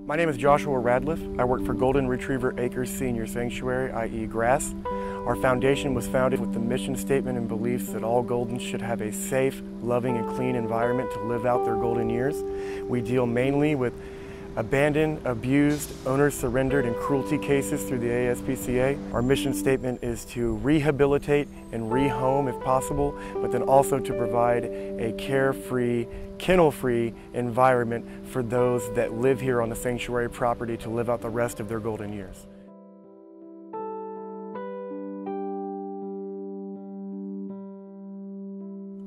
My name is Joshua Radliff. I work for Golden Retriever Acres Senior Sanctuary, i.e. g.r.a.s.s. Our foundation was founded with the mission statement and beliefs that all Goldens should have a safe, loving, and clean environment to live out their golden years. We deal mainly with abandoned, abused, owner surrendered, and cruelty cases through the ASPCA. Our mission statement is to rehabilitate and rehome if possible, but then also to provide a carefree, kennel-free environment for those that live here on the sanctuary property to live out the rest of their golden years.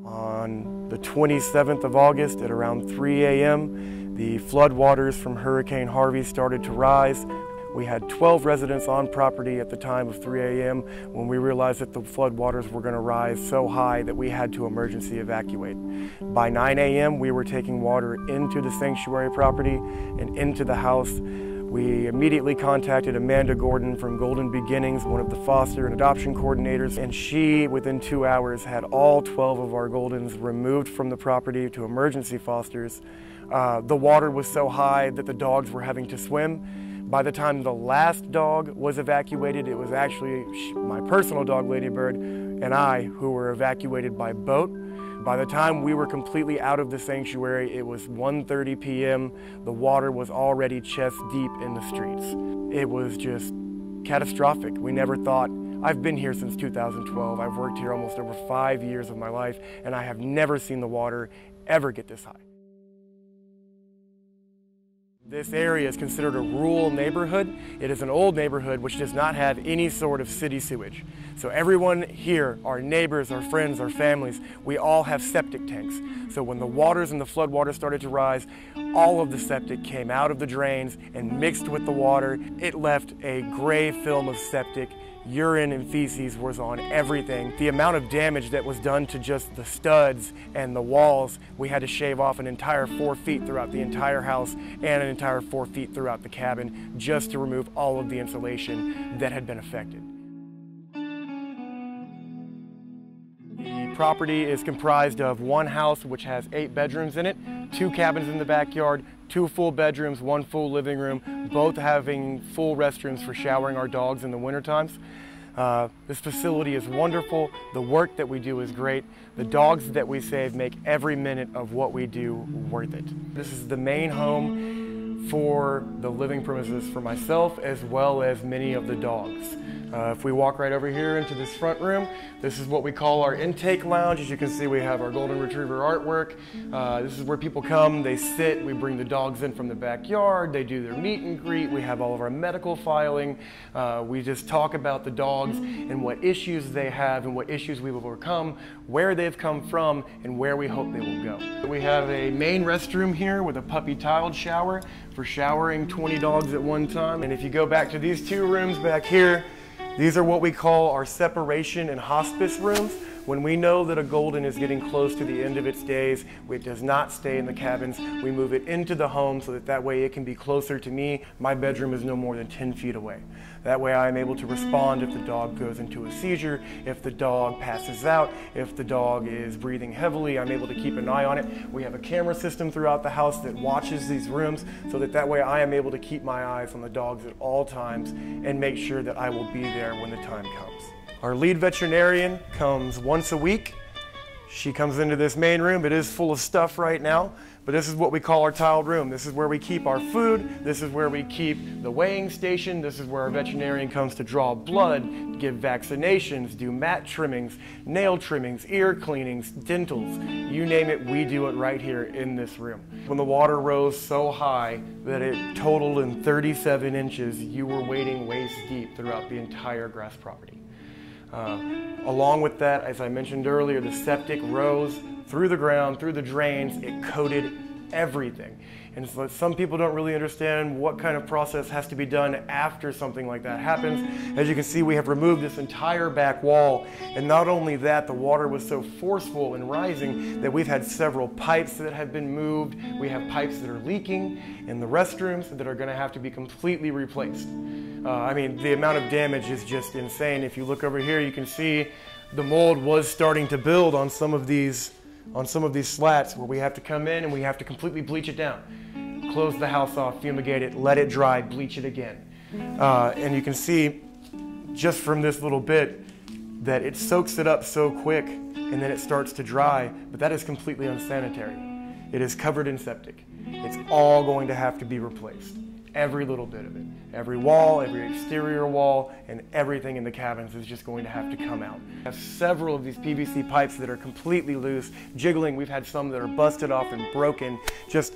On the 27th of August at around 3 a.m., the floodwaters from Hurricane Harvey started to rise. We had 12 residents on property at the time of 3 a.m. when we realized that the floodwaters were going to rise so high that we had to emergency evacuate. By 9 a.m. we were taking water into the sanctuary property and into the house. We immediately contacted Amanda Gordon from Golden Beginnings, one of the foster and adoption coordinators, and she, within 2 hours, had all 12 of our Goldens removed from the property to emergency fosters. The water was so high that the dogs were having to swim. By the time the last dog was evacuated, it was actually my personal dog, Ladybird, and I who were evacuated by boat. By the time we were completely out of the sanctuary, it was 1:30 p.m. The water was already chest deep in the streets. It was just catastrophic. We never thought. I've been here since 2012. I've worked here almost over 5 years of my life, and I have never seen the water ever get this high. This area is considered a rural neighborhood. It is an old neighborhood which does not have any sort of city sewage. So everyone here, our neighbors, our friends, our families, we all have septic tanks. So when the waters and the flood water started to rise, all of the septic came out of the drains and mixed with the water. It left a gray film of septic. Urine and feces was on everything. The amount of damage that was done to just the studs and the walls, we had to shave off an entire 4 feet throughout the entire house and an entire 4 feet throughout the cabin just to remove all of the insulation that had been affected. The property is comprised of one house which has 8 bedrooms in it, 2 cabins in the backyard, 2 full bedrooms, 1 full living room, both having full restrooms for showering our dogs in the winter times. This facility is wonderful. The work that we do is great. The dogs that we save make every minute of what we do worth it. This is the main home for the living premises for myself as well as many of the dogs. If we walk right over here into this front room, this is what we call our intake lounge. As you can see, we have our Golden Retriever artwork. This is where people come, they sit, we bring the dogs in from the backyard, they do their meet and greet, we have all of our medical filing. We just talk about the dogs and what issues they have and what issues we've overcome, where they've come from, and where we hope they will go. We have a main restroom here with a puppy tiled shower for showering 20 dogs at one time. And if you go back to these 2 rooms back here, these are what we call our separation and hospice rooms. When we know that a Golden is getting close to the end of its days, it does not stay in the cabins. We move it into the home so that way it can be closer to me. My bedroom is no more than 10 feet away. That way I am able to respond if the dog goes into a seizure, if the dog passes out, if the dog is breathing heavily, I'm able to keep an eye on it. We have a camera system throughout the house that watches these rooms so that way I am able to keep my eyes on the dogs at all times and make sure that I will be there when the time comes. Our lead veterinarian comes once a week. She comes into this main room. It is full of stuff right now, but this is what we call our tiled room. This is where we keep our food. This is where we keep the weighing station. This is where our veterinarian comes to draw blood, give vaccinations, do mat trimmings, nail trimmings, ear cleanings, dentals. You name it, we do it right here in this room. When the water rose so high that it totaled in 37 inches, you were wading waist deep throughout the entire grass property. Along with that, as I mentioned earlier, the septic rose through the ground, through the drains. It coated everything. And so some people don't really understand what kind of process has to be done after something like that happens. As you can see, we have removed this entire back wall. And not only that, the water was so forceful and rising that we've had several pipes that have been moved. We have pipes that are leaking in the restrooms that are going to have to be completely replaced. I mean, the amount of damage is just insane. If you look over here, you can see the mold was starting to build on some of these slats where we have to come in and we have to completely bleach it down. close the house off, fumigate it, let it dry, bleach it again. And you can see just from this little bit that it soaks it up so quick and then it starts to dry, but that is completely unsanitary. It is covered in septic. It's all going to have to be replaced. Every little bit of it. Every wall, every exterior wall, and everything in the cabins is just going to have to come out. We have several of these PVC pipes that are completely loose, jiggling. We've had some that are busted off and broken. Just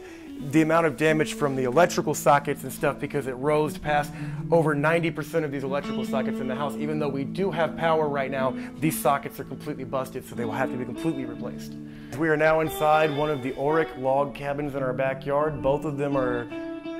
the amount of damage from the electrical sockets and stuff, because it rose past over 90% of these electrical sockets in the house. Even though we do have power right now, these sockets are completely busted, so they will have to be completely replaced. We are now inside one of the Oric log cabins in our backyard. Both of them are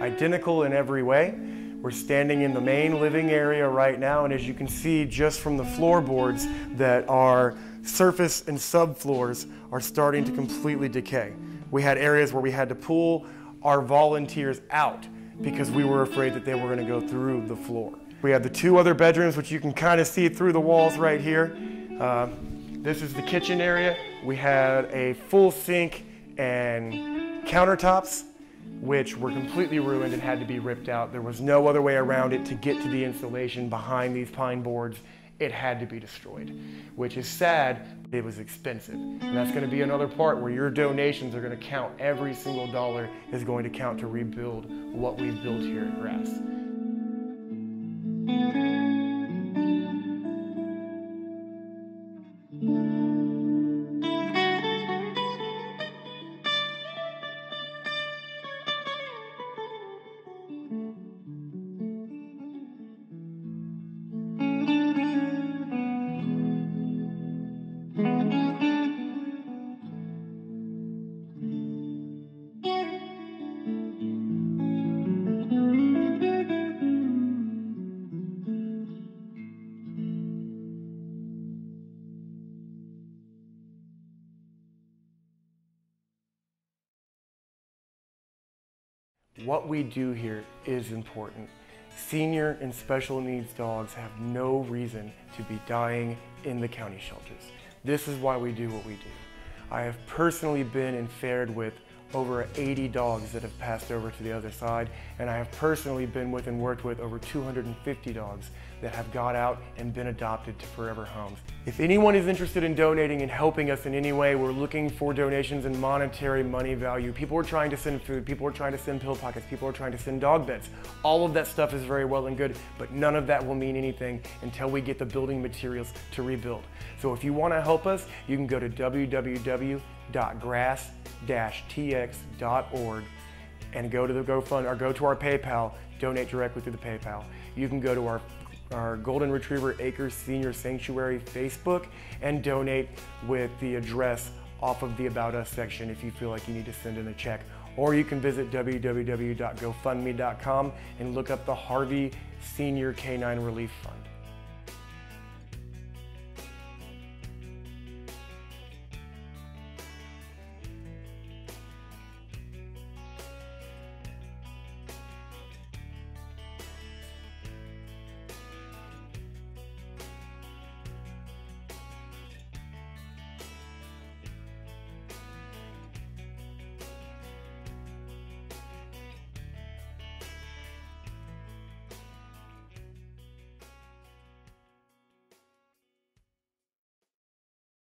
identical in every way. We're standing in the main living area right now, and as you can see just from the floorboards, that our surface and subfloors are starting to completely decay. We had areas where we had to pull our volunteers out because we were afraid that they were going to go through the floor. We have the two other bedrooms, which you can kind of see through the walls right here. This is the kitchen area. We had a full sink and countertops, which were completely ruined and had to be ripped out. There was no other way around it to get to the insulation behind these pine boards. It had to be destroyed, which is sad, but it was expensive. And that's going to be another part where your donations are going to count. Every single dollar is going to count to rebuild what we've built here at g.r.a.s.s. What we do here is important. Senior and special needs dogs have no reason to be dying in the county shelters. This is why we do what we do. I have personally been and fared with over 80 dogs that have passed over to the other side, and I have personally been with and worked with over 250 dogs that have got out and been adopted to forever homes. If anyone is interested in donating and helping us in any way, we're looking for donations in monetary money value. People are trying to send food, people are trying to send pill pockets, people are trying to send dog beds. All of that stuff is very well and good, but none of that will mean anything until we get the building materials to rebuild. So if you want to help us, you can go to www.g.r.a.s.s.tx.org and go to the GoFund, or go to our PayPal, donate directly through the PayPal. You can go to our Golden Retriever Acres Senior Sanctuary Facebook and donate with the address off of the About Us section if you feel like you need to send in a check. Or you can visit www.gofundme.com and look up the Harvey Senior Canine Relief Fund.